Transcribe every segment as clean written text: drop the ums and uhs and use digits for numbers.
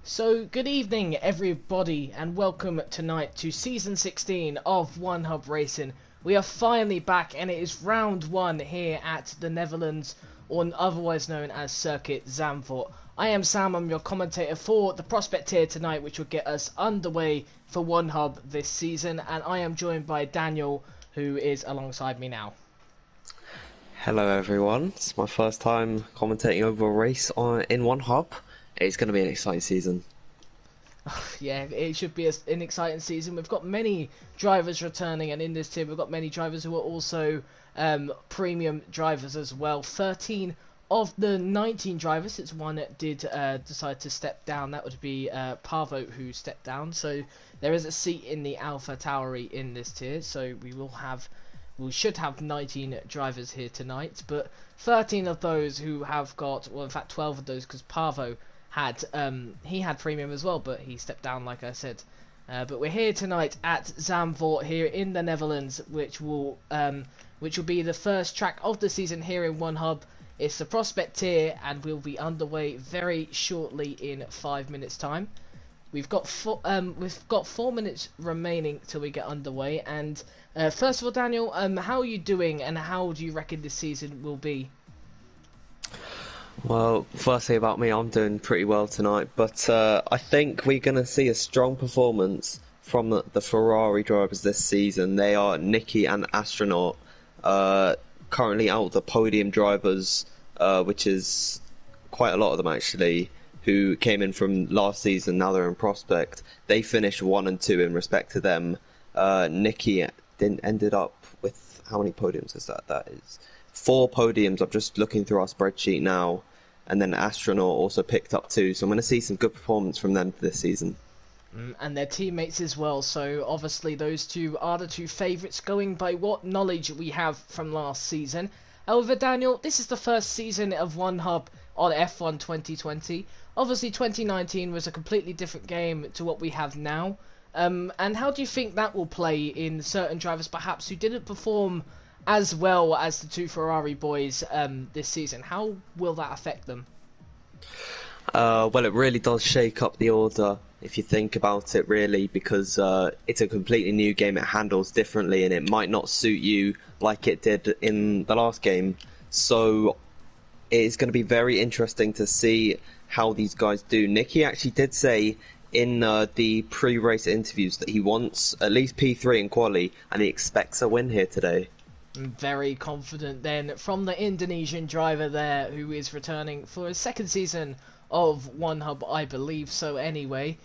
So, good evening, everybody, and welcome tonight to Season 16 of One Hub Racing. We are finally back, and it is round one here at the Netherlands, or otherwise known as Circuit Zandvoort. I am Sam, I'm your commentator for the prospect here tonight, which will get us underway for One Hub this season, and I am joined by Daniel, who is alongside me now. Hello everyone, it's my first time commentating over a race in One Hub. It's going to be an exciting season. Yeah, it should be an exciting season. We've got many drivers returning, and in this team we've got many drivers who are also premium drivers as well. 13 of the 19 drivers, since one did decide to step down. That would be Parvo, who stepped down. So there is a seat in the Alpha Tauri in this tier, so we should have 19 drivers here tonight, but 13 of those who have got, well, in fact 12 of those, because Parvo had he had premium as well, but he stepped down, like I said. But we're here tonight at Zandvoort here in the Netherlands, which will be the first track of the season here in One Hub. It's the prospect tier, and we'll be underway very shortly in 5 minutes time. We've got 4 minutes remaining till we get underway. And first of all, Daniel, how are you doing, and how do you reckon this season will be? Well, firstly about me, I'm doing pretty well tonight, but I think we're going to see a strong performance from the Ferrari drivers this season. They are Nicky and Astronaut, currently out the podium drivers, which is quite a lot of them actually, who came in from last season. Now they're in prospect. They finished 1 and 2 in respect to them. Nicky ended up with, how many podiums is that? That is 4 podiums. I'm just looking through our spreadsheet now, and then Astronaut also picked up 2. So I'm going to see some good performance from them this season. And their teammates as well. So obviously those two are the two favourites, going by what knowledge we have from last season. However, Daniel, this is the first season of One Hub on F1 2020. Obviously 2019 was a completely different game to what we have now. And how do you think that will play in certain drivers perhaps who didn't perform as well as the 2 Ferrari boys this season? How will that affect them? Well, it really does shake up the order if you think about it, really, because it's a completely new game. It handles differently, and it might not suit you like it did in the last game. So it's going to be very interesting to see how these guys do. Nicky actually did say in the pre-race interviews that he wants at least P3 in quali, and he expects a win here today. Very confident then from the Indonesian driver there, who is returning for his second season of One Hub, I believe so anyway.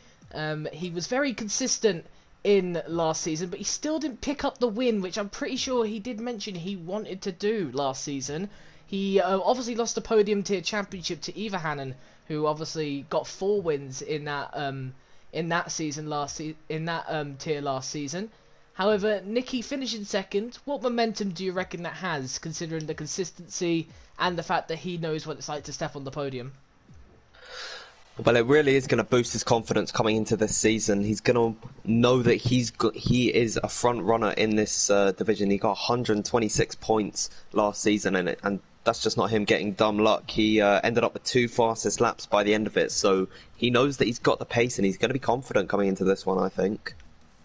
He was very consistent in last season, but he still didn't pick up the win, which I'm pretty sure he did mention he wanted to do last season. He obviously lost the podium tier championship to Ivahanen, who obviously got 4 wins in that tier last season. However, Nicky finishing second. What momentum do you reckon that has, considering the consistency and the fact that he knows what it's like to step on the podium? Well, it really is going to boost his confidence coming into this season. He's going to know that he is a front runner in this division. He got 126 points last season, and that's just not him getting dumb luck. He ended up with 2 fastest laps by the end of it, so he knows that he's got the pace, and he's going to be confident coming into this one, I think.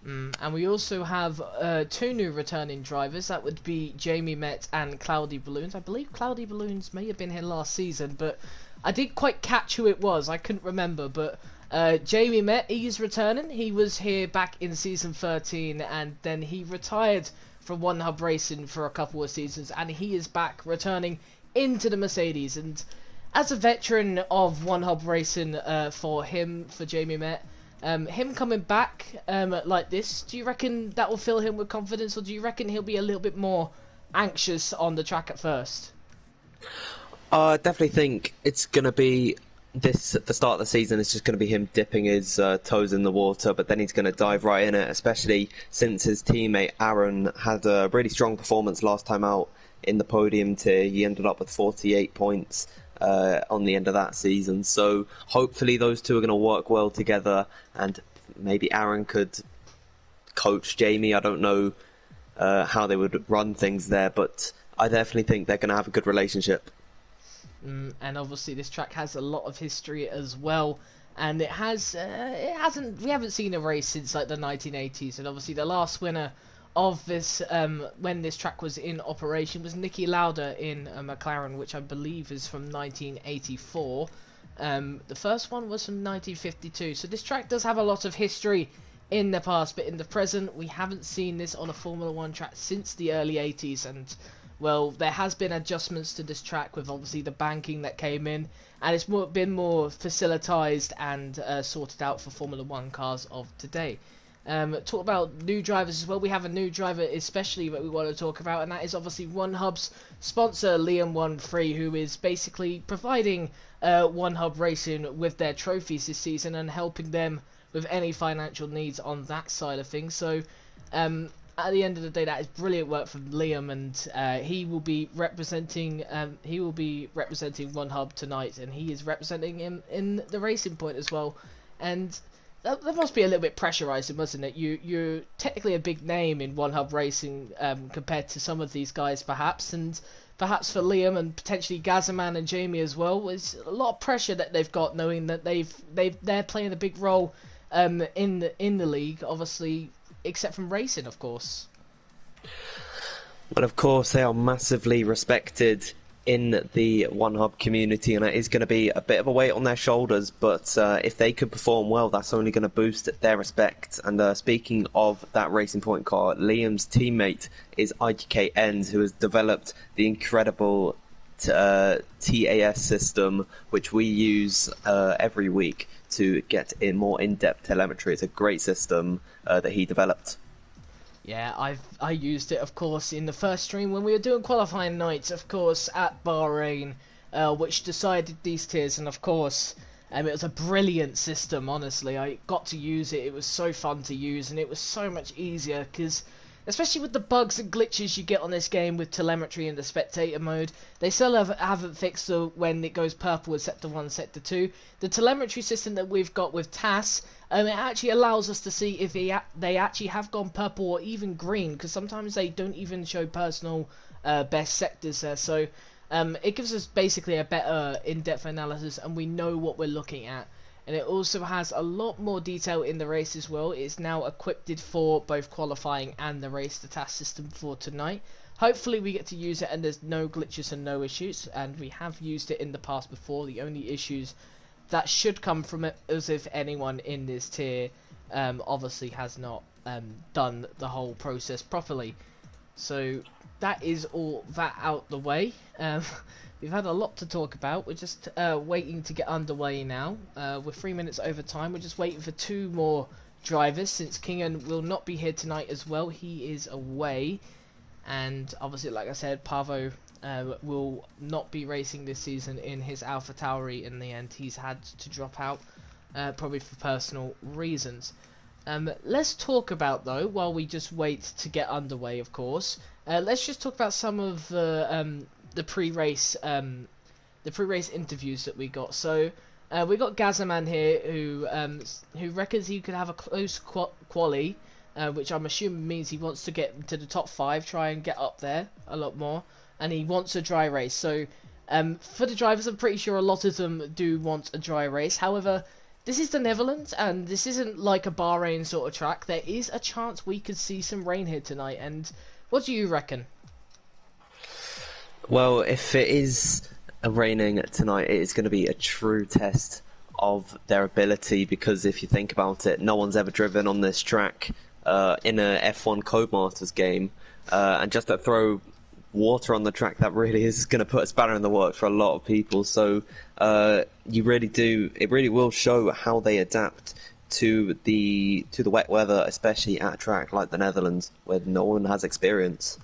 And we also have 2 new returning drivers. That would be Jamie Met and Cloudy Balloons. I believe Cloudy Balloons may have been here last season, but I didn't quite catch who it was. I couldn't remember, but Jamie Met, he's returning. He was here back in season 13, and then he retired from One Hub Racing for a couple of seasons, and he is back returning into the Mercedes. And as a veteran of One Hub Racing for Jamie Met, him coming back like this, do you reckon that will fill him with confidence, or do you reckon he'll be a little bit more anxious on the track at first? I definitely think it's going to be this at the start of the season. It's just going to be him dipping his toes in the water, but then he's going to dive right in it, especially since his teammate Aaron had a really strong performance last time out in the podium tier. He ended up with 48 points on the end of that season, so hopefully those two are going to work well together, and maybe Aaron could coach Jamie. I don't know how they would run things there, but I definitely think they're going to have a good relationship. And obviously this track has a lot of history as well. and it hasn't, we haven't seen a race since like the 1980s, and obviously the last winner of this when this track was in operation was Niki Lauda in a McLaren, which I believe is from 1984. The first one was from 1952, so this track does have a lot of history in the past, but in the present we haven't seen this on a Formula 1 track since the early 80s, and well, there has been adjustments to this track with obviously the banking that came in, and it's been more facilitized and sorted out for Formula 1 cars of today. Talk about new drivers as well. We have a new driver especially that we want to talk about, and that is obviously One Hub's sponsor, Liam 13, who is basically providing One Hub Racing with their trophies this season and helping them with any financial needs on that side of things. So at the end of the day, that is brilliant work from Liam, and he will be representing One Hub tonight, and he is representing him in the Racing Point as well. And that must be a little bit pressurizing, mustn't it? You're technically a big name in One Hub Racing compared to some of these guys, perhaps, and perhaps for Liam and potentially Gazaman and Jamie as well. It's a lot of pressure that they've got, knowing that they're playing a big role in the league, obviously, except from racing, of course. Well, of course, they are massively respected in the One Hub community, and it is going to be a bit of a weight on their shoulders, but if they could perform well, that's only going to boost their respect. And speaking of that Racing Point car, Liam's teammate is IGK Ends, who has developed the incredible TAS system, which we use every week to get in more in-depth telemetry. It's a great system that he developed. Yeah, I used it, of course, in the first stream when we were doing qualifying nights, of course, at Bahrain, which decided these tiers, and of course, it was a brilliant system, honestly. I got to use it, it was so fun to use, and it was so much easier, because especially with the bugs and glitches you get on this game with telemetry in the spectator mode, they still haven't fixed when it goes purple with Sector 1, Sector 2. The telemetry system that we've got with TAS, it actually allows us to see if they actually have gone purple or even green, because sometimes they don't even show personal best sectors there. So it gives us basically a better in-depth analysis, and we know what we're looking at. And it also has a lot more detail in the race as well. It's now equipped for both qualifying and the race, the task system for tonight. Hopefully we get to use it and there's no glitches and no issues, and we have used it in the past before. The only issues that should come from it is if anyone in this tier obviously has not done the whole process properly. So that is all that out the way. We've had a lot to talk about. We're just waiting to get underway now. We're 3 minutes over time. We're just waiting for two more drivers, since Kingan will not be here tonight as well. He is away. And obviously, like I said, Pavo will not be racing this season in his Alpha Tauri in the end. He's had to drop out, probably for personal reasons. Let's talk about, though, while we just wait to get underway, of course, let's just talk about some of the pre-race interviews that we got. So we got Gazaman here, who reckons he could have a close quali, which I'm assuming means he wants to get to the top 5, try and get up there a lot more, and he wants a dry race. So for the drivers, I'm pretty sure a lot of them do want a dry race. However, this is the Netherlands, and this isn't like a Bahrain sort of track. There is a chance we could see some rain here tonight, and what do you reckon? Well, if it is raining tonight, it is going to be a true test of their ability, because if you think about it, no one's ever driven on this track in a F1 Codemasters game, and just to throw water on the track, that really is going to put a spanner in the works for a lot of people. So it really will show how they adapt to the wet weather, especially at a track like the Netherlands, where no one has experience.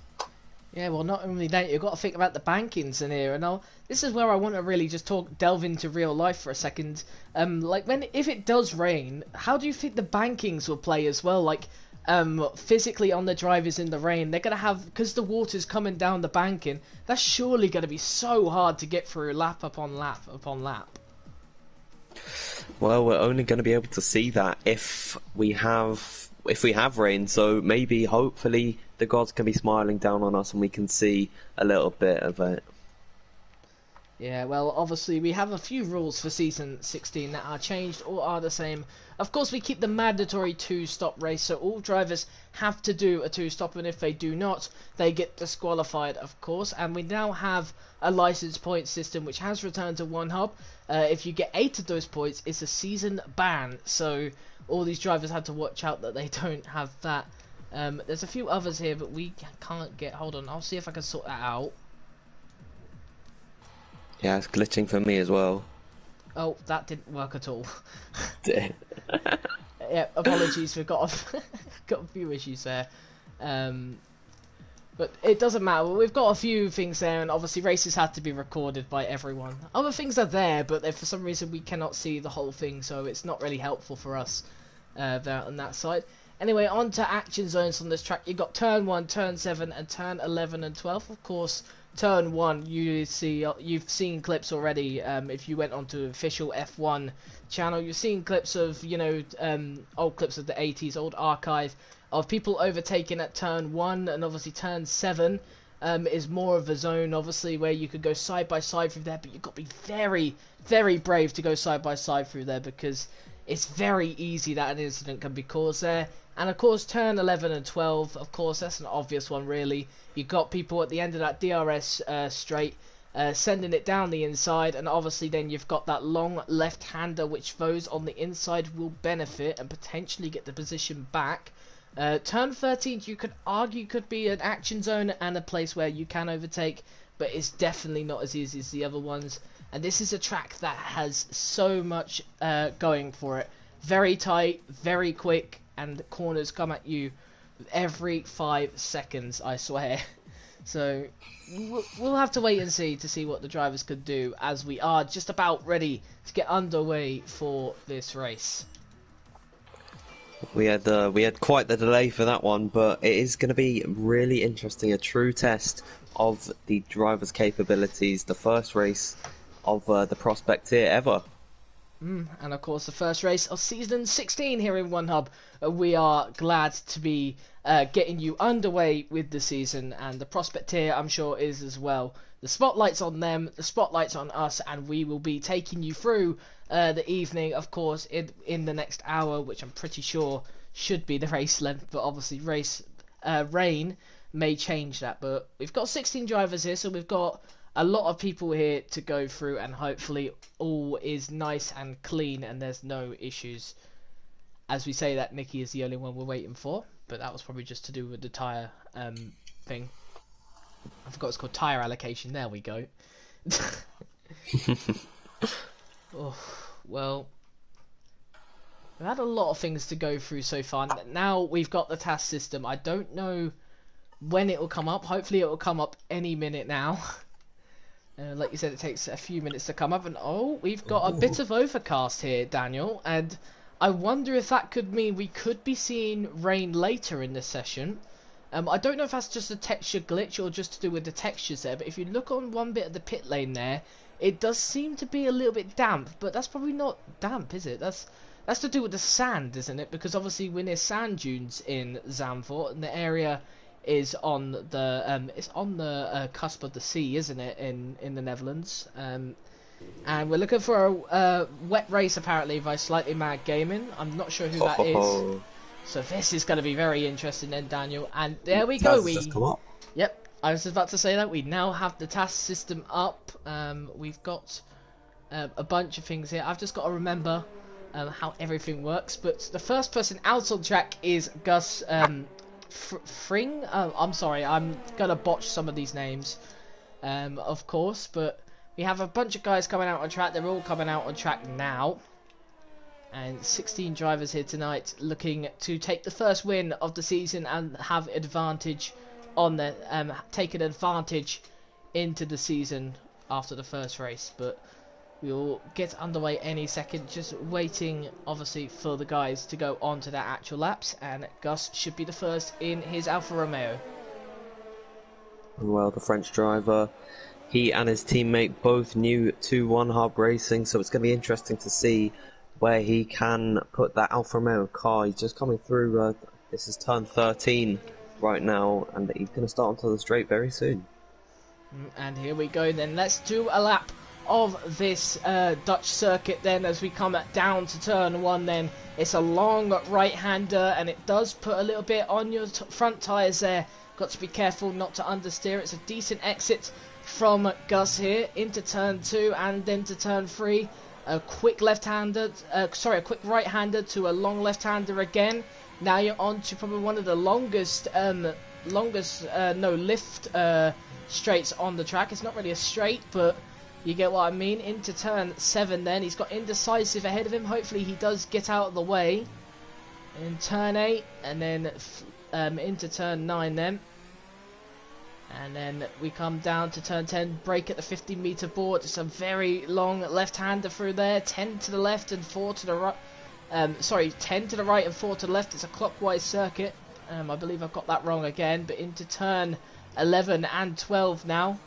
Yeah, well, not only that, you've got to think about the bankings in here, and this is where I want to really just delve into real life for a second. If it does rain, how do you think the bankings will play as well? Like, physically on the drivers in the rain, they're going to have, because the water's coming down the banking, that's surely going to be so hard to get through lap upon lap upon lap. Well, we're only going to be able to see that if we have rain, so maybe, hopefully, the gods can be smiling down on us and we can see a little bit of it. Yeah, well, obviously we have a few rules for Season 16 that are changed or are the same. Of course, we keep the mandatory two-stop race, so all drivers have to do a two-stop, and if they do not, they get disqualified, of course. And we now have a license point system which has returned to one hub. If you get 8 of those points, it's a season ban, so all these drivers had to watch out that they don't have that. There's a few others here, but we can't get... Hold on, I'll see if I can sort that out. Yeah, it's glitching for me as well. Oh, that didn't work at all. Yeah, Yeah, apologies, we've got got a few issues there. But it doesn't matter. We've got a few things there, and obviously races have to be recorded by everyone. Other things are there, but for some reason we cannot see the whole thing, so it's not really helpful for us there on that side. Anyway, on to action zones on this track. You've got turn 1, turn 7, and turn 11 and 12. Of course, turn 1, you've seen clips already. If you went onto official F1 channel, you've seen clips of, old clips of the 80s, old archive of people overtaking at turn 1, and obviously turn 7 is more of a zone, obviously, where you could go side by side through there, but you've got to be very, very brave to go side by side through there, because it's very easy that an incident can be caused there. And of course, turn 11 and 12, of course, that's an obvious one, really. You've got people at the end of that DRS straight sending it down the inside, and obviously then you've got that long left-hander, which those on the inside will benefit and potentially get the position back. Turn 13, you could argue, could be an action zone and a place where you can overtake, but it's definitely not as easy as the other ones. And this is a track that has so much going for it. Very tight, very quick, and corners come at you every 5 seconds, I swear. So we'll have to wait and see to see what the drivers could do, as we are just about ready to get underway for this race. we had quite the delay for that one, but it is going to be really interesting, a true test of the driver's capabilities, the first race of the prospect here ever. And of course, the first race of season 16 here in One Hub. We are glad to be getting you underway with the season, and the prospect here, I'm sure, is as well. The spotlight's on them, the spotlight's on us, and we will be taking you through the evening, of course, in the next hour, which I'm pretty sure should be the race length, but obviously rain may change that. But we've got 16 drivers here, so we've got a lot of people here to go through, and hopefully all is nice and clean and there's no issues. As we say that, Nikki is the only one we're waiting for, but that was probably just to do with the tyre thing. I forgot it's called tyre allocation. There we go. Oh, well, we've had a lot of things to go through so far. Now we've got the task system. I don't know when it will come up. Hopefully it will come up any minute now. Like you said, it takes a few minutes to come up, and oh, we've got a bit of overcast here, Daniel, and I wonder if that could mean we could be seeing rain later in this session. I don't know if that's just a texture glitch or just to do with the textures there, but if you look on one bit of the pit lane there, it does seem to be a little bit damp, but that's probably not damp, is it? That's to do with the sand, isn't it? Because obviously we're near sand dunes in Zandvoort, and the area is on the cusp of the sea, isn't it, in the Netherlands? And we're looking for a wet race, apparently, by Slightly Mad Gaming. I'm not sure who that is. So this is going to be very interesting then, Daniel. And there we go. Just come up. Yep, I was about to say that. We now have the task system up. We've got a bunch of things here. I've just got to remember how everything works. But the first person out on track is Gus Fring. I'm sorry, I'm going to botch some of these names, of course. But we have a bunch of guys coming out on track. They're all coming out on track now. And 16 drivers here tonight looking to take the first win of the season and have advantage on the take an advantage into the season after the first race. But we'll get underway any second, just waiting obviously for the guys to go on to their actual laps, and Gus should be the first in his Alfa Romeo. Well, the French driver, he and his teammate both new to One Hub Racing, so it's going to be interesting to see where he can put that Alfa Romeo car. He's just coming through, this is turn 13 right now, and he's going to start onto the straight very soon. And here we go then, let's do a lap of this Dutch circuit then, as we come down to turn 1 then. It's a long right-hander, and it does put a little bit on your front tyres there. Got to be careful not to understeer. It's a decent exit from Gus here into turn 2 and then to turn 3. A quick left-hander, a quick right-hander to a long left-hander again. Now you're on to probably one of the longest lift straights on the track. It's not really a straight, but you get what I mean. Into turn 7 then. He's got Indecisive ahead of him. Hopefully he does get out of the way. In turn 8, and then into turn 9 then. And then we come down to turn 10, brake at the 50-meter board. It's a very long left-hander through there. 10 to the left and 4 to the right. 10 to the right and 4 to the left. It's a clockwise circuit. I believe I've got that wrong again. But into turn 11 and 12 now.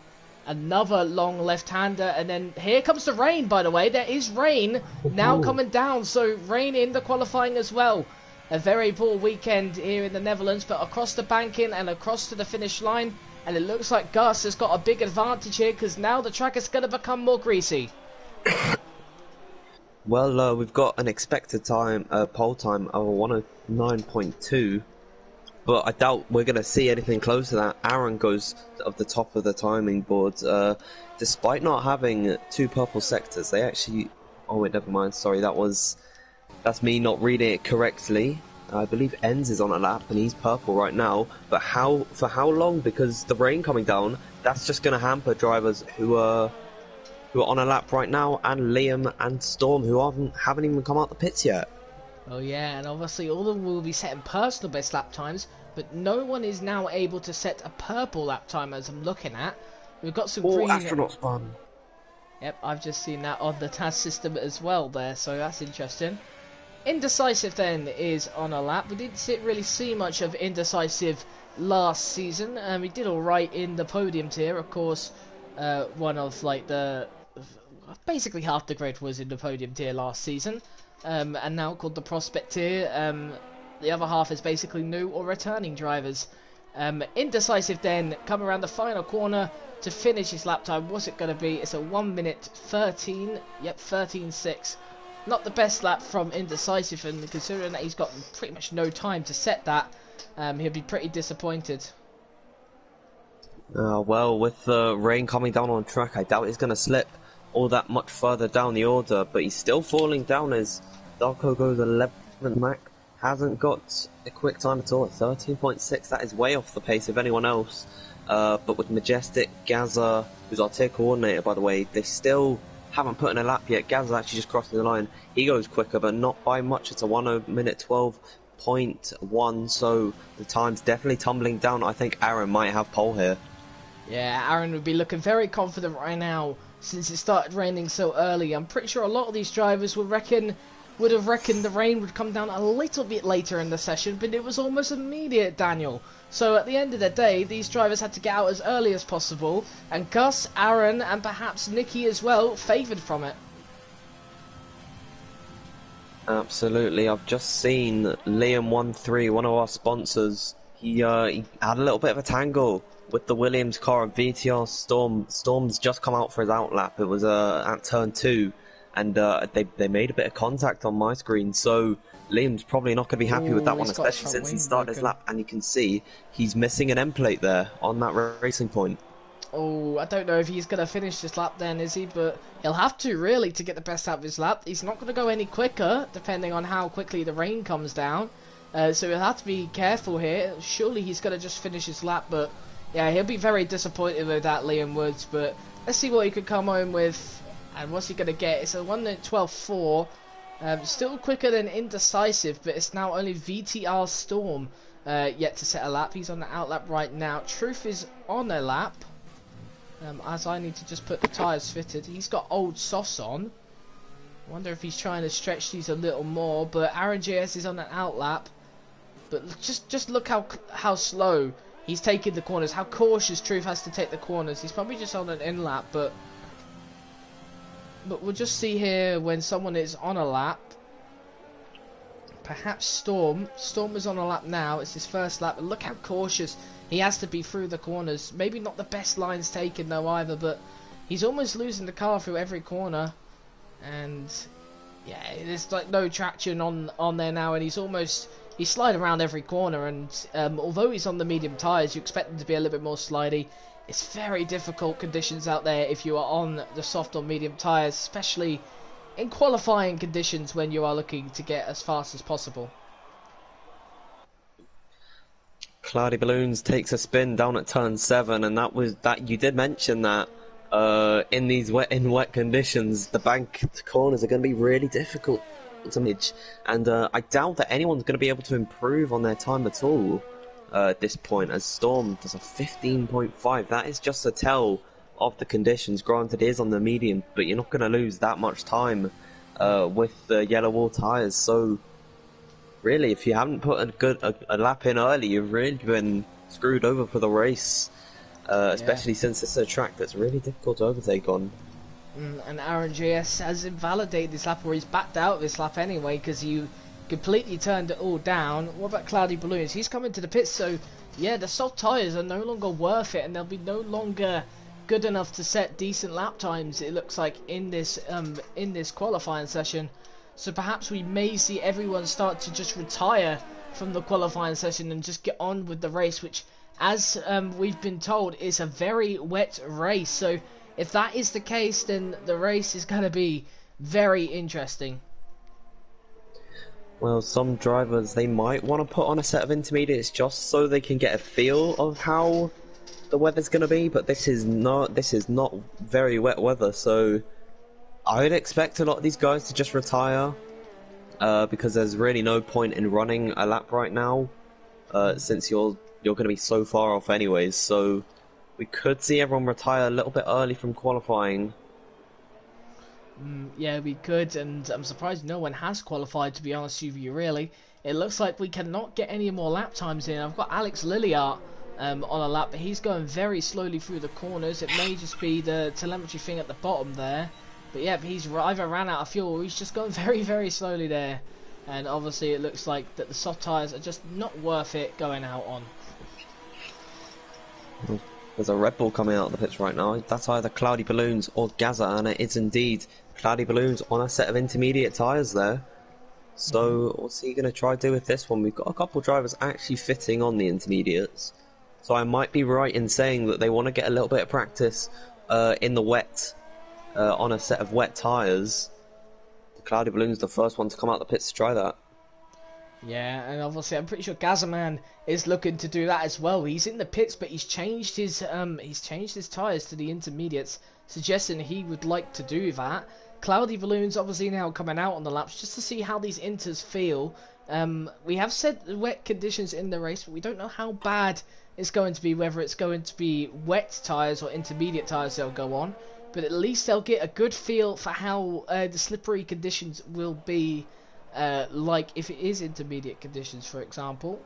Another long left-hander. And then here comes the rain, by the way. There is rain now coming down. So rain in the qualifying as well. A very poor weekend here in the Netherlands. But across the banking and across to the finish line. And it looks like Gus has got a big advantage here, because now the track is going to become more greasy. Well, we've got an expected time, pole time of 109.2, but I doubt we're going to see anything close to that. Aaron goes of the top of the timing board. Despite not having 2 purple sectors, they actually... Oh wait, never mind, sorry, that's me not reading it correctly. I believe Enz is on a lap and he's purple right now, but for how long? Because the rain coming down, that's just going to hamper drivers who are on a lap right now, and Liam and Storm, who haven't even come out the pits yet. Oh yeah, and obviously all of them will be setting personal best lap times, but no one is now able to set a purple lap time as I'm looking at. We've got some green... astronaut spawn. Yep, I've just seen that on the task system as well there, so that's interesting. Indecisive then is on a lap. We didn't really see much of Indecisive last season. We did alright in the podium tier, of course. One of like basically half the grid was in the podium tier last season, and now called the prospect tier. The other half is basically new or returning drivers. Indecisive then come around the final corner to finish his lap time. What's it going to be? It's a 1 minute 13. Yep, 13.6. Not the best lap from Indecisive, and considering that he's got pretty much no time to set that, he'll be pretty disappointed. Well, with the rain coming down on track, I doubt he's going to slip all that much further down the order, but he's still falling down as Darko goes 11th. Mac hasn't got a quick time at all at 13.6. That is way off the pace of anyone else. But with Majestic, Gaza, who's our tier coordinator, by the way, they still haven't put in a lap yet. Gaza actually just crossing the line. He goes quicker, but not by much. It's a 1 minute 12.1, so the time's definitely tumbling down. I think Aaron might have pole here. Yeah, Aaron would be looking very confident right now since it started raining so early. I'm pretty sure a lot of these drivers would have reckoned the rain would come down a little bit later in the session, but it was almost immediate, Daniel. So at the end of the day, these drivers had to get out as early as possible, and Gus, Aaron, and perhaps Nicky as well favoured from it. Absolutely. I've just seen Liam13, one of our sponsors. He had a little bit of a tangle with the Williams car and VTR Storm. Storm's just come out for his outlap. It was at turn 2, and they made a bit of contact on my screen, so Liam's probably not going to be happy with that one, especially since he started his lap, and you can see he's missing an end plate there on that racing point. Oh, I don't know if he's going to finish this lap then, is he? But he'll have to, really, to get the best out of his lap. He's not going to go any quicker, depending on how quickly the rain comes down. So he'll have to be careful here. Surely he's going to just finish his lap, but yeah, he'll be very disappointed with that, Liam Woods. But let's see what he could come home with, and what's he going to get. It's a 1 minute 12.4. Still quicker than Indecisive, but it's now only VTR Storm yet to set a lap. He's on the outlap right now. Truth is on a lap, as I need to just put the tyres fitted. He's got old softs on. I wonder if he's trying to stretch these a little more, but Aaron JS is on an outlap. But just look how slow he's taking the corners, how cautious Truth has to take the corners. He's probably just on an in lap, but we'll just see here when someone is on a lap. Perhaps Storm. Storm is on a lap now. It's his first lap. And look how cautious he has to be through the corners. Maybe not the best lines taken though either, but he's almost losing the car through every corner, and yeah, there's like no traction on there now, and he's sliding around every corner, and although he's on the medium tyres, you expect him to be a little bit more slidey. It's very difficult conditions out there if you are on the soft or medium tyres, especially in qualifying conditions when you are looking to get as fast as possible. Cloudy Balloons takes a spin down at turn 7, and that you did mention that in these wet conditions, the banked corners are going to be really difficult to manage, and I doubt that anyone's going to be able to improve on their time at all at this point, as Storm does a 15.5. That is just a tell of the conditions. Granted, it is on the medium, but you're not going to lose that much time with the yellow wall tyres. So really, if you haven't put a lap in early, you've really been screwed over for the race, especially since it's a track that's really difficult to overtake on. And Aaron JS has invalidated this lap, or he's backed out of this lap anyway, because he completely turned it all down. What about Cloudy Balloons? He's coming to the pits, so yeah, the soft tyres are no longer worth it, and they'll be no longer good enough to set decent lap times, it looks like, in this qualifying session. So perhaps we may see everyone start to just retire from the qualifying session and just get on with the race, which, as we've been told, is a very wet race. So if that is the case, then the race is going to be very interesting. Well, some drivers, they might want to put on a set of intermediates just so they can get a feel of how the weather's going to be, but this is not very wet weather, so I would expect a lot of these guys to just retire, because there's really no point in running a lap right now, since you're going to be so far off anyways. So we could see everyone retire a little bit early from qualifying. Yeah, we could, and I'm surprised no one has qualified, to be honest with you, really. It looks like we cannot get any more lap times in. I've got Alex Lilliart on a lap, but he's going very slowly through the corners. It may just be the telemetry thing at the bottom there. But yeah, he's either ran out of fuel or he's just going very, very slowly there. And obviously it looks like that the soft tyres are just not worth it going out on. There's a Red Bull coming out of the pits right now. That's either Cloudy Balloons or Gaza, and it is indeed Cloudy Balloons on a set of intermediate tyres there. So what's he going to try to do with this one? We've got a couple of drivers actually fitting on the intermediates. So I might be right in saying that they want to get a little bit of practice in the wet, on a set of wet tyres. The Cloudy Balloon's the first one to come out the pits to try that. Yeah, and obviously I'm pretty sure Gazaman is looking to do that as well. He's in the pits, but he's changed his tyres to the intermediates, suggesting he would like to do that. Cloudy Balloons obviously now coming out on the laps just to see how these inters feel. We have said the wet conditions in the race, but we don't know how bad it's going to be, whether it's going to be wet tyres or intermediate tyres they'll go on. But at least they'll get a good feel for how the slippery conditions will be, like if it is intermediate conditions, for example.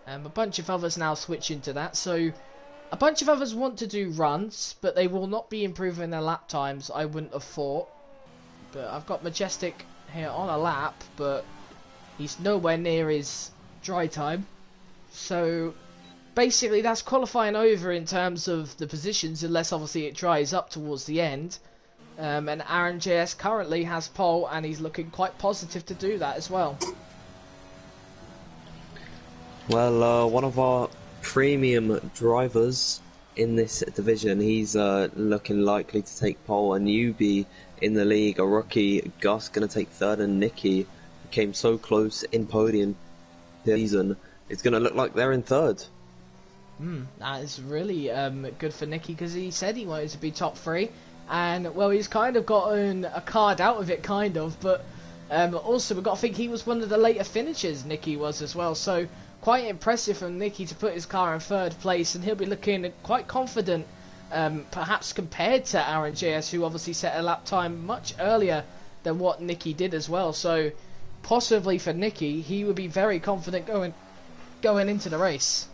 A bunch of others now switching to that, so a bunch of others want to do runs, but they will not be improving their lap times, I wouldn't have thought. But I've got Majestic here on a lap, but he's nowhere near his dry time. So basically that's qualifying over in terms of the positions, unless obviously it dries up towards the end. And Aaron JS currently has pole, and he's looking quite positive to do that as well. Well, one of our premium drivers in this division, he's looking likely to take pole. A newbie in the league, a rookie, Gus, going to take third, and Nicky, who came so close in podium this season, it's going to look like they're in third. That is really good for Nicky, because he said he wanted to be top 3. And, well, he's kind of gotten a card out of it, kind of. But also, we've got to think he was one of the later finishers, Nicky was as well. So, quite impressive from Nicky to put his car in third place. And he'll be looking quite confident, perhaps compared to Aaron JS, who obviously set a lap time much earlier than what Nicky did as well. So, possibly for Nicky, he would be very confident going into the race.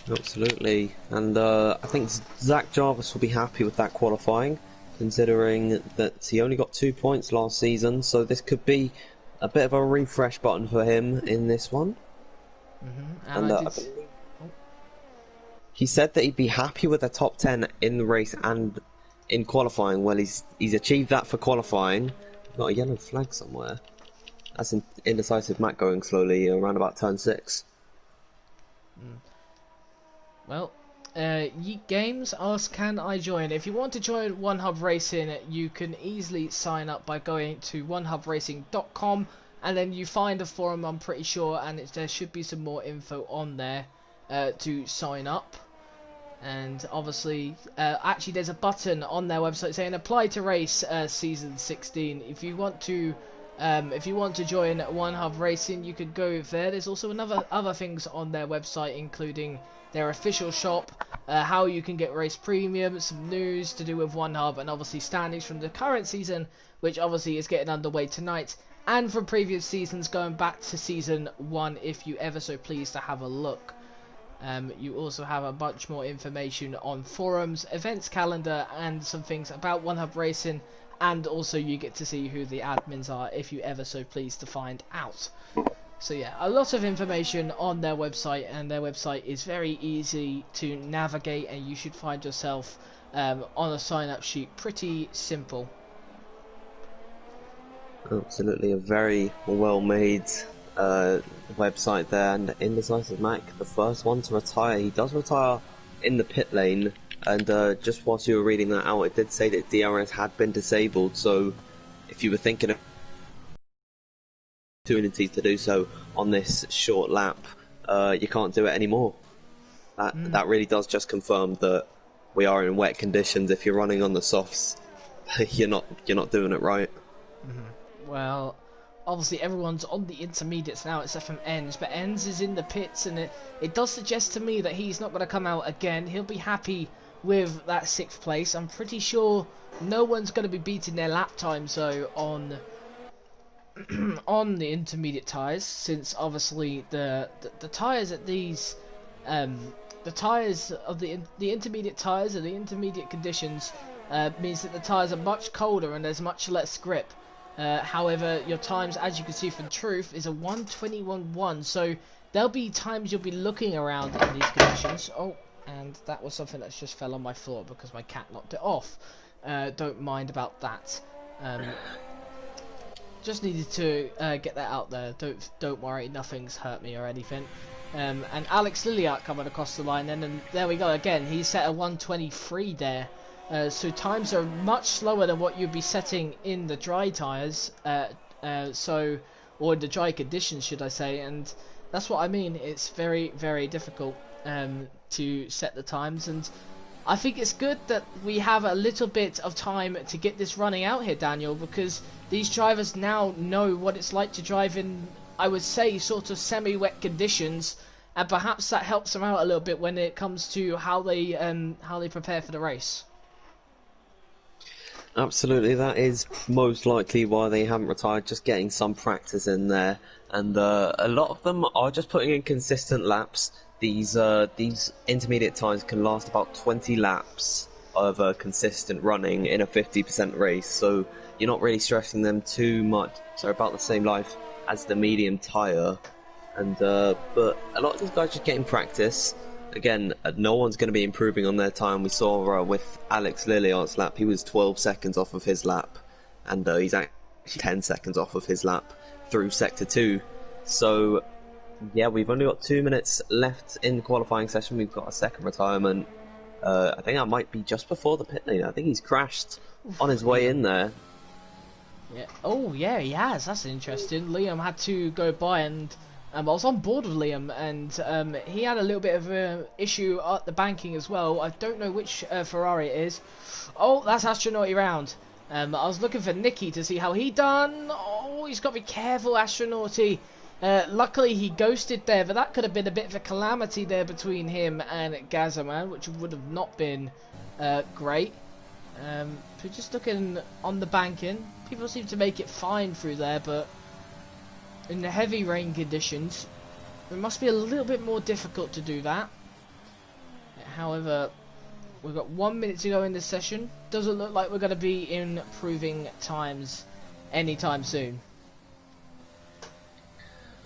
Absolutely, and I think Zach Jarvis will be happy with that qualifying, considering that he only got 2 points last season, so this could be a bit of a refresh button for him in this one. And He said that he'd be happy with a top 10 in the race and in qualifying. Well, he's achieved that for qualifying. Got a yellow flag somewhere. That's indecisive Mac going slowly around about turn 6. Well, Yeet Games asks, can I join? If you want to join One Hub Racing, you can easily sign up by going to onehubracing.com, and then you find a forum, I'm pretty sure, and there should be some more info on there to sign up. And obviously, actually there's a button on their website saying apply to race season 16. If you want to join One Hub Racing, you could go there. There's also other things on their website, including their official shop, how you can get race premium, some news to do with One Hub, and obviously standings from the current season, which obviously is getting underway tonight, and from previous seasons going back to season 1 if you ever so please to have a look. You also have a bunch more information on forums, events calendar, and some things about One Hub Racing, and also you get to see who the admins are if you ever so please to find out. So yeah, a lot of information on their website, and their website is very easy to navigate, and you should find yourself on a sign up sheet pretty simple. Absolutely, a very well made website there. And Indecisive Mac, the first one to retire. He does retire in the pit lane, and just whilst you were reading that out, it did say that DRS had been disabled, so if you were thinking of opportunity to do so on this short lap, you can't do it anymore. That really does just confirm that we are in wet conditions. If you're running on the softs, you're not doing it right. Well, obviously everyone's on the intermediates now except from Enz, but Enz is in the pits, and it does suggest to me that he's not going to come out again. He'll be happy with that 6th place. I'm pretty sure no one's going to be beating their lap times though on on the intermediate tyres, since obviously the tyres at these the tyres of the intermediate tyres and the intermediate conditions means that the tyres are much colder and there's much less grip. However, your times, as you can see from Truth, is a 1:21.1, so there'll be times you'll be looking around in these conditions. Oh, and that was something that just fell on my floor because my cat knocked it off. Don't mind about that. Just needed to get that out there. Don't worry, nothing's hurt me or anything. And Alex Liliak coming across the line then, and there we go again. He's set a 1:23 there. So times are much slower than what you'd be setting in the dry tyres, or in the dry conditions, should I say, and that's what I mean. It's very, very difficult to set the times, and I think it's good that we have a little bit of time to get this running out here, Daniel, because these drivers now know what it's like to drive in, I would say, sort of semi-wet conditions, and perhaps that helps them out a little bit when it comes to how they prepare for the race. Absolutely, that is most likely why they haven't retired, just getting some practice in there. And a lot of them are just putting in consistent laps. These intermediate times can last about 20 laps of consistent running in a 50% race, so you're not really stressing them too much. They're about the same life as the medium tyre. And but a lot of these guys just getting practice. Again, no one's going to be improving on their time. We saw with Alex Liliart's lap, he was 12 seconds off of his lap, and he's actually 10 seconds off of his lap through Sector 2. So, yeah, we've only got 2 minutes left in the qualifying session. We've got a second retirement. I think that might be just before the pit lane. I think he's crashed on his way in there. Yeah. Oh, yeah, he has. That's interesting. Liam had to go by, and I was on board with Liam, and he had a little bit of an issue at the banking as well. I don't know which Ferrari it is. Oh, that's Astronauty round. I was looking for Nicky to see how he done. Oh, he's got to be careful, Astronauty. Luckily, he ghosted there, but that could have been a bit of a calamity there between him and Gazaman, which would have not been great. So just looking on the banking, people seem to make it fine through there, but in the heavy rain conditions, it must be a little bit more difficult to do that. However, we've got 1 minute to go in this session. Doesn't look like we're going to be improving times anytime soon.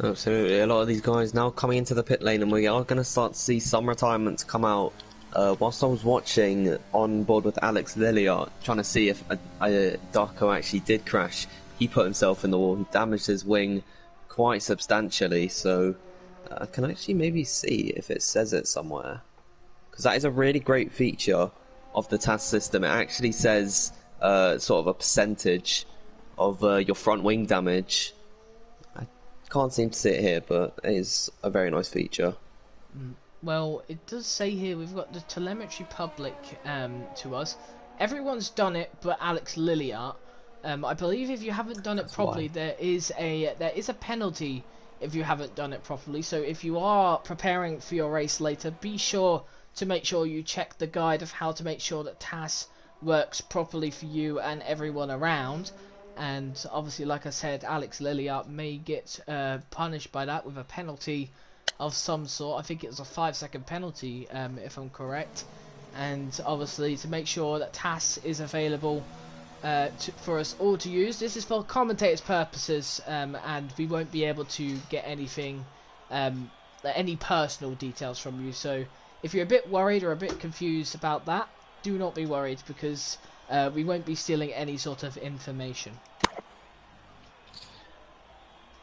Absolutely. A lot of these guys now coming into the pit lane, and we are going to start to see some retirements come out. Whilst I was watching on board with Alex Lilliart, trying to see if Darko actually did crash, he put himself in the wall. He damaged his wing quite substantially, so I can actually maybe see if it says it somewhere. Because that is a really great feature of the task system. It actually says sort of a percentage of your front wing damage. I can't seem to see it here, but it is a very nice feature. Well, it does say here we've got the telemetry public to us. Everyone's done it but Alex Lilliart. I believe if you haven't done it properly, there is a penalty if you haven't done it properly. So if you are preparing for your race later, be sure to make sure you check the guide of how to make sure that TAS works properly for you and everyone around. And obviously, like I said, Alex Lilliart may get punished by that with a penalty of some sort. I think it was a 5-second penalty, if I'm correct. And obviously, to make sure that TAS is available for us all to use. This is for commentators' purposes, and we won't be able to get anything, any personal details from you. So if you're a bit worried or a bit confused about that, do not be worried, because we won't be stealing any sort of information.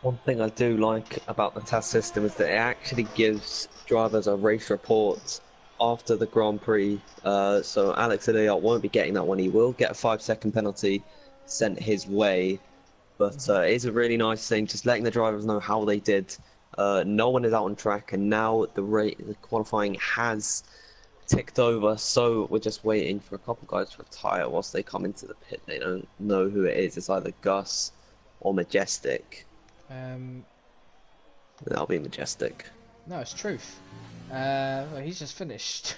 One thing I do like about the task system is that it actually gives drivers a race report after the Grand Prix. So Alex Lilliart won't be getting that one. He will get a 5-second penalty sent his way. But it is a really nice thing, just letting the drivers know how they did. No one is out on track, and now the qualifying has ticked over, so we're just waiting for a couple guys to retire whilst they come into the pit. They don't know who it is. It's either Gus or Majestic. That'll be Majestic. No, it's Truth. Well, he's just finished.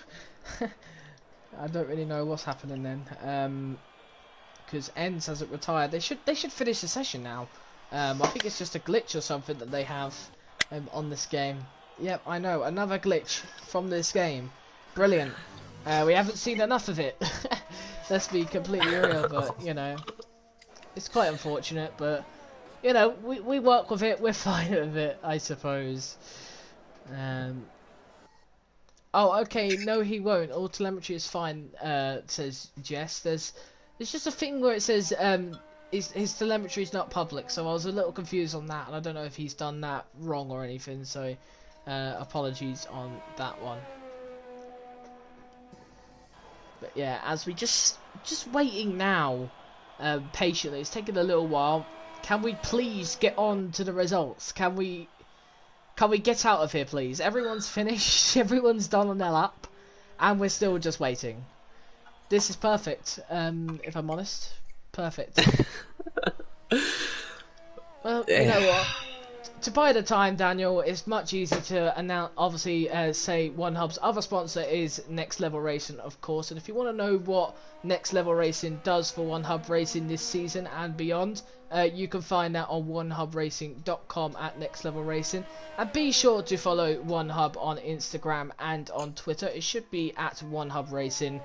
I don't really know what's happening then. Because Ends hasn't retired. They should finish the session now. I think it's just a glitch or something that they have on this game. Yep, I know, another glitch from this game. Brilliant. We haven't seen enough of it. Let's be completely real, but you know, it's quite unfortunate. But you know, we work with it. We're fine with it, I suppose. Oh, okay. No, he won't. All telemetry is fine. Says Jess. There's just a thing where it says his telemetry is not public. So I was a little confused on that, and I don't know if he's done that wrong or anything. So apologies on that one. But yeah, as we just waiting now, patiently. It's taking a little while. Can we please get on to the results? Can we get out of here, please? Everyone's finished. Everyone's done on their lap, and we're still just waiting. This is perfect. If I'm honest, perfect. Well, you know what? To buy the time, Daniel, it's much easier to announce. Obviously, say OneHub's other sponsor is Next Level Racing, of course. And if you want to know what Next Level Racing does for OneHub Racing this season and beyond, you can find that on onehubracing.com at Next Level Racing. And be sure to follow OneHub on Instagram and on Twitter. It should be at OneHub Racing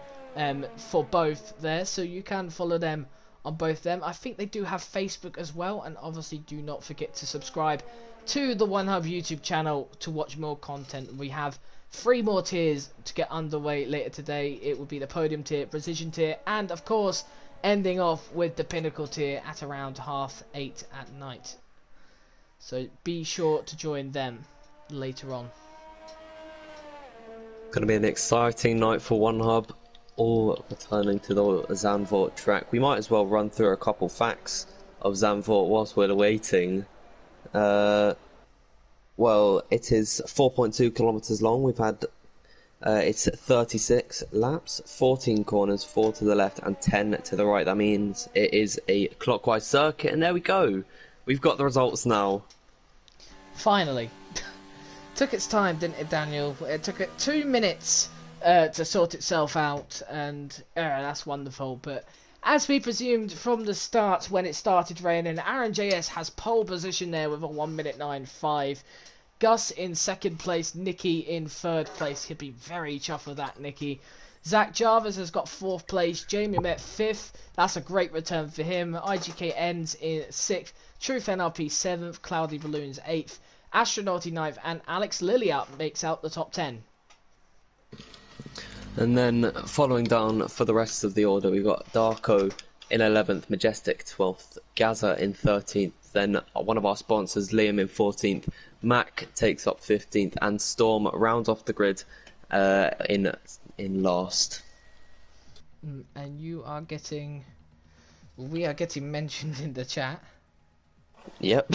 for both there, so you can follow them on both of them. I think they do have Facebook as well, and obviously do not forget to subscribe to the OneHub YouTube channel to watch more content. We have 3 more tiers to get underway later today. It will be the podium tier, precision tier, and of course ending off with the pinnacle tier at around 8:30 at night. So be sure to join them later on. Going to be an exciting night for OneHub. All returning to the Zandvoort track. We might as well run through a couple facts of Zandvoort whilst we're waiting. Well, it is 4.2 kilometers long. We've had it's 36 laps, 14 corners, 4 to the left and 10 to the right. That means it is a clockwise circuit, and there we go. We've got the results now. Finally. Took its time, didn't it, Daniel? It took it 2 minutes to sort itself out, and that's wonderful. But as we presumed from the start, when it started raining, Aaron JS has pole position there with a 1:09.5. Gus in second place, Nicky in third place. He'll be very chuffed with that, Nicky. Zach Jarvis has got 4th place. Jamie Met 5th. That's a great return for him. IGK ends in 6th. Truth NRP 7th. Cloudy Balloons 8th. Astronauty 9th, and Alex Lilliat makes out the top 10. And then following down for the rest of the order, we've got Darko in 11th, Majestic 12th, Gaza in 13th, then one of our sponsors, Liam, in 14th, Mac takes up 15th, and Storm rounds off the grid in last. And we are getting mentioned in the chat. Yep.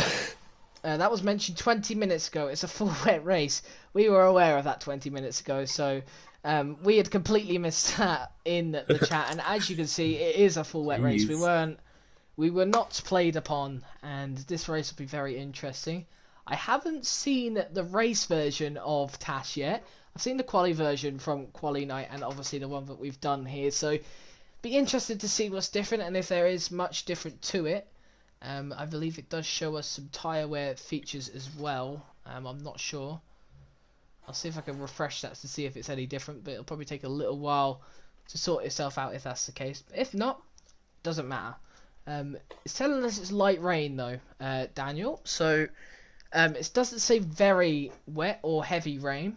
That was mentioned 20 minutes ago. It's a full wet race. We were aware of that 20 minutes ago, so we had completely missed that in the chat. And as you can see, it is a full wet race. We were not played upon, and this race will be very interesting. I haven't seen the race version of Tash yet. I've seen the quali version from Quali Night, and obviously the one that we've done here. So, be interested to see what's different, and if there is much different to it. I believe it does show us some tyre wear features as well. I'm not sure. I'll see if I can refresh that to see if it's any different, but it'll probably take a little while to sort itself out if that's the case. If not, doesn't matter. It's telling us it's light rain though, Daniel. So it doesn't say very wet or heavy rain,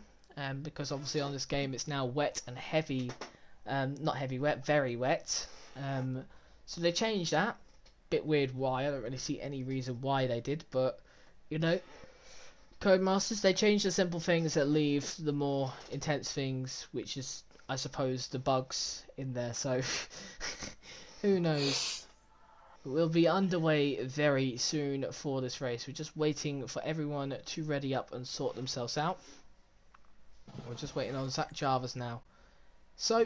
because obviously on this game it's now wet and heavy. Not heavy wet, very wet. So they changed that. Bit weird why. I don't really see any reason why they did, but you know, Codemasters, they change the simple things that leave the more intense things, which is, I suppose, the bugs in there. So who knows? We'll be underway very soon for this race. We're just waiting for everyone to ready up and sort themselves out. We're just waiting on Zach Jarvis now. So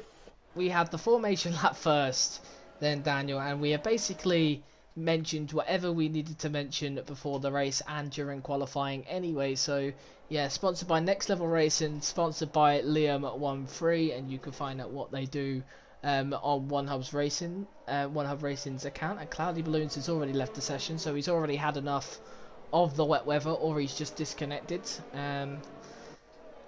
we had the formation lap first, then Daniel, and we have basically mentioned whatever we needed to mention before the race and during qualifying anyway. So yeah, sponsored by Next Level Racing, sponsored by Liam13, and you can find out what they do on OneHub Racing's account. And Cloudy Balloons has already left the session, so he's already had enough of the wet weather, or he's just disconnected.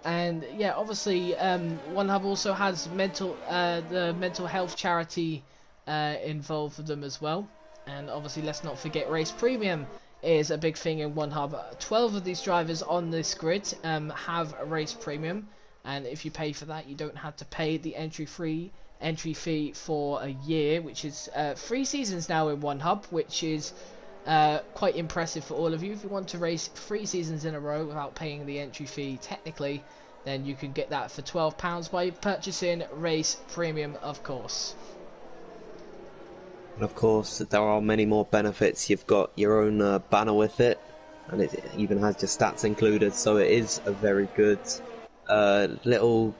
And yeah, obviously OneHub also has the mental health charity involved with them as well. And obviously, let's not forget, Race Premium is a big thing in OneHub. 12 of these drivers on this grid have a Race Premium, and if you pay for that, you don't have to pay the entry fee for a year, which is 3 seasons now in OneHub, which is quite impressive for all of you. If you want to race 3 seasons in a row without paying the entry fee, technically, then you can get that for £12 by purchasing Race Premium, of course. And of course, there are many more benefits. You've got your own banner with it, and it even has your stats included. So it is a very good little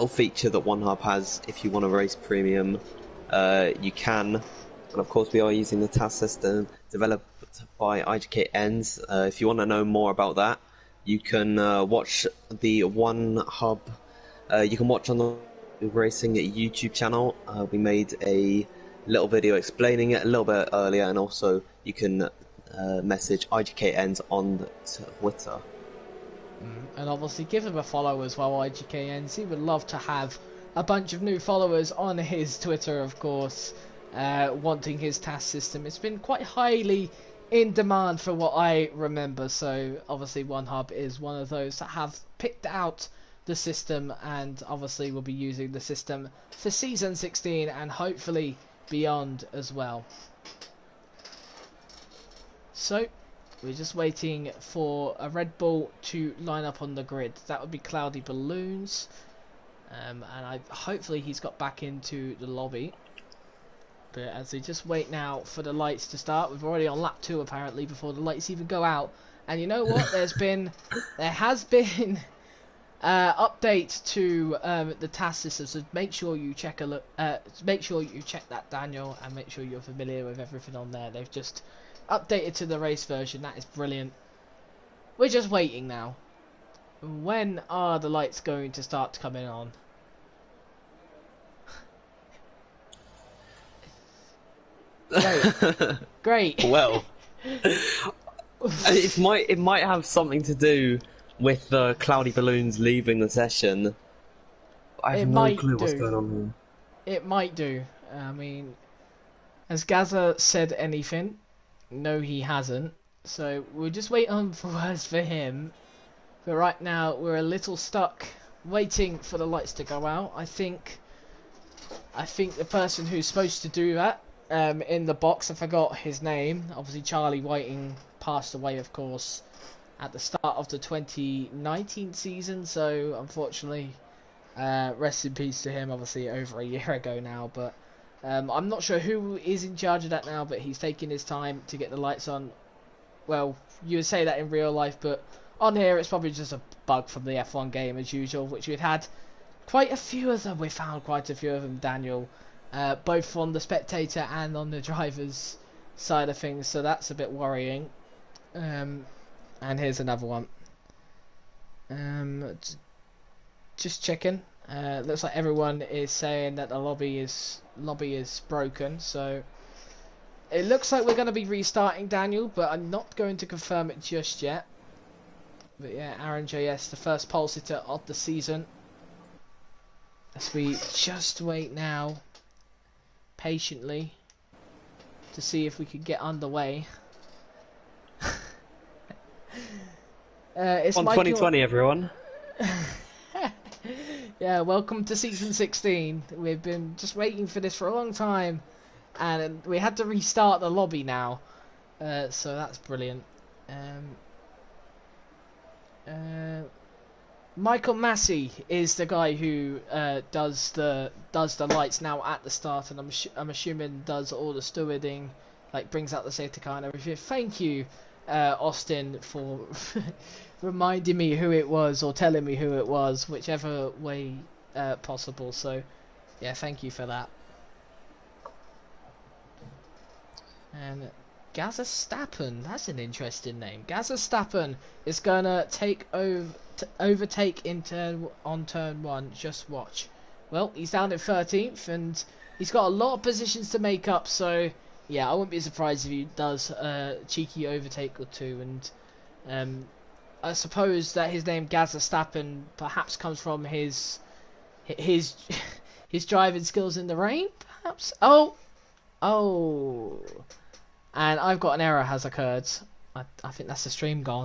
feature that OneHub has. If you want to race premium, you can. And of course, we are using the task system developed by IGK Ends. If you want to know more about that, you can watch the OneHub. You can watch on the Racing YouTube channel. We made a little video explaining it a little bit earlier, and also you can message IGK Ends on Twitter. And obviously give him a follow as well, IGK Ends. He would love to have a bunch of new followers on his Twitter, of course, wanting his task system. It's been quite highly in demand for what I remember, so obviously OneHub is one of those that have picked out the system, and obviously will be using the system for season 16 and hopefully beyond as well. So we're just waiting for a Red Bull to line up on the grid. That would be Cloudy Balloons, and hopefully he's got back into the lobby. But as we just wait now for the lights to start, we're already on lap 2 apparently before the lights even go out. And you know what? there has been update to the task system, so make sure you check make sure you check that, Daniel, and make sure you're familiar with everything on there. They've just updated to the race version. That is brilliant. We're just waiting now. When are the lights going to start coming on? Great. Well, it might have something to do with the Cloudy Balloons leaving the session. I have no clue what's going on here. It might do. I mean, has Gaza said anything? No, he hasn't. So we'll just wait on for words for him. But right now we're a little stuck waiting for the lights to go out. I think the person who's supposed to do that in the box, I forgot his name. Obviously Charlie Whiting passed away, of course, at the start of the 2019 season. So unfortunately, rest in peace to him. Obviously over a year ago now, but I'm not sure who is in charge of that now. But he's taking his time to get the lights on. Well, you would say that in real life, but on here it's probably just a bug from the F1 game as usual, which we've had quite a few of them. We found quite a few of them, Daniel, both on the spectator and on the driver's side of things, so that's a bit worrying. And here's another one. Just checking. Looks like everyone is saying that the lobby is broken, so it looks like we're going to be restarting, Daniel, but I'm not going to confirm it just yet. But yeah, Aaron JS, the first pole sitter of the season. As we just wait now, patiently, to see if we can get underway. It's on Michael... 2020, everyone. Yeah, welcome to season 16. We've been just waiting for this for a long time. And we had to restart the lobby now, so that's brilliant. Michael Massey is the guy who does the lights now at the start, and I'm assuming does all the stewarding, like brings out the safety car and everything. Thank you, Austin, for reminding me who it was or telling me who it was, whichever way possible. So, yeah, thank you for that. And Gaza Stappen, that's an interesting name. Gaza Stappen is gonna overtake on turn 1. Just watch. Well, he's down at 13th, and he's got a lot of positions to make up. So yeah, I wouldn't be surprised if he does a cheeky overtake or two. And I suppose that his name Gaza Stappen perhaps comes from his driving skills in the rain. Perhaps. Oh. And I've got an error has occurred. I think that's the stream gone.